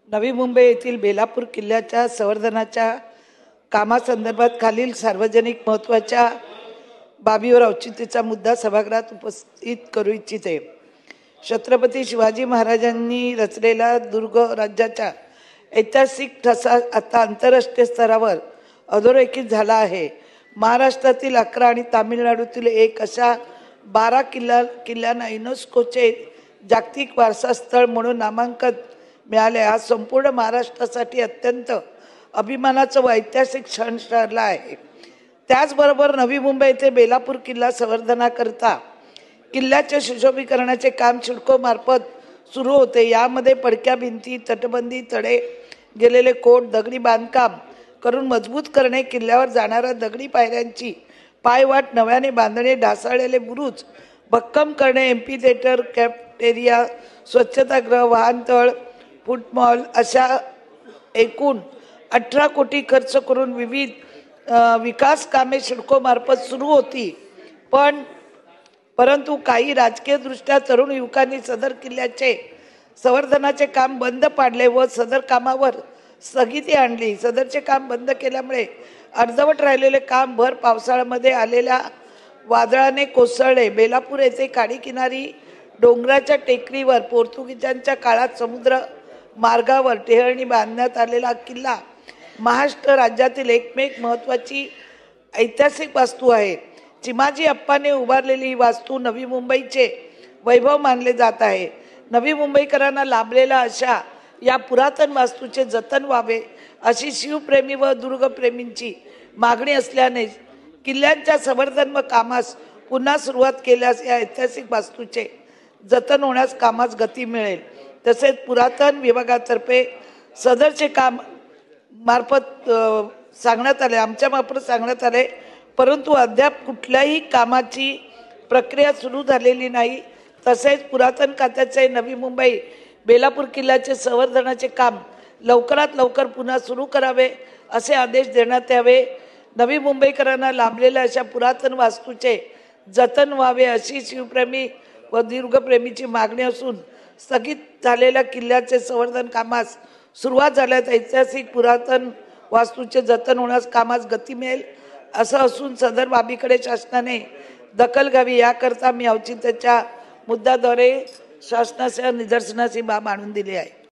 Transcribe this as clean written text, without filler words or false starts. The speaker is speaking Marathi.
नवी मुंबई येथील बेलापूर किल्ल्याच्या संवर्धनाच्या कामासंदर्भात खालील सार्वजनिक महत्त्वाच्या बाबीवर औचित्याचा मुद्दा सभागृहात उपस्थित करू इच्छिते। छत्रपती शिवाजी महाराजांनी रचलेला दुर्ग राज्याचा ऐतिहासिक ठसा आता आंतरराष्ट्रीय स्तरावर अधोरेखित झाला आहे। महाराष्ट्रातील 11 आणि तामिळनाडूतील एक अशा 12 किल्ल्यांना युनेस्कोचे जागतिक वारसा स्थळ म्हणून नामांकन मिळाले। हा संपूर्ण महाराष्ट्रासाठी अत्यंत अभिमानाचा व ऐतिहासिक क्षण ठरला आहे। त्याचबरोबर नवी मुंबई येथे बेलापूर किल्ला संवर्धनाकरता किल्ल्याच्या सुशोभीकरणाचे काम सिडको मार्फत सुरू होते। यामध्ये पडक्या भिंती, तटबंदी, तडे गेलेले कोट, दगडी बांधकाम करून मजबूत करणे, किल्ल्यावर जाणाऱ्या दगडी पायऱ्यांची पायवाट नव्याने बांधणे, ढासळलेले बुरुज भक्कम करणे, एम्पी थिएटर, कॅफेटेरिया, स्वच्छतागृह, वाहनतळ, फूटमॉल अशा एकूण 18 कोटी खर्च करून विविध विकास कामे सिडको मार्फत सुरू होती। परंतु काही राजकीय दृष्ट्या तरुण युवकांनी सदर किल्ल्याचे संवर्धनाचे काम बंद पाडले व सदर कामावर स्थगिती आणली। सदरचे काम बंद केल्यामुळे अर्धवट राहिलेले काम भर पावसाळ्यामध्ये आलेल्या वादळाने कोसळले। बेलापूर येथे काडीकिनारी डोंगराच्या टेकडीवर पोर्तुगीजांच्या काळात समुद्र मार्गावर टेहळणी बांधण्यात आलेला किल्ला महाराष्ट्र राज्यातील एकमेव महत्त्वाची ऐतिहासिक वास्तू आहे। चिमाजी अप्पाने उभारलेली ही वास्तू नवी मुंबईचे वैभव मानले जात आहे। नवी मुंबईकरांना लाभलेल्या अशा या पुरातन वास्तूचे जतन व्हावे अशी शिवप्रेमी व दुर्गप्रेमींची मागणी असल्याने किल्ल्यांच्या संवर्धन व कामास पुन्हा सुरुवात केल्यास या ऐतिहासिक वास्तूचे जतन होण्यास कामास गती मिळेल। तसेच पुरातन विभागातर्फे सदरचे काम मार्फत सांगण्यात आले, आमच्या मार्फत सांगण्यात आले, परंतु अद्याप कुठल्याही कामाची प्रक्रिया सुरू झालेली नाही। तसेच पुरातन खात्याचे नवी मुंबई बेलापूर किल्ल्याचे संवर्धनाचे काम लवकरात लवकर पुन्हा सुरू करावे असे आदेश देण्यात यावे। नवी मुंबईकरांना लाभलेल्या अशा पुरातन वास्तूचे जतन व्हावे अशी शिवप्रेमी व दुर्गप्रेमीची मागणी असून स्थगित झालेल्या किल्ल्याचे संवर्धन कामास सुरुवात झाल्यास ऐतिहासिक पुरातन वास्तूचे जतन होण्यास कामास गती मिळेल असं असून सदर बाबीकडे शासनाने दखल घ्यावी याकरता मी औचित्याच्या मुद्द्याद्वारे शासनाच्या निदर्शनास ही बाब आणून दिली आहे।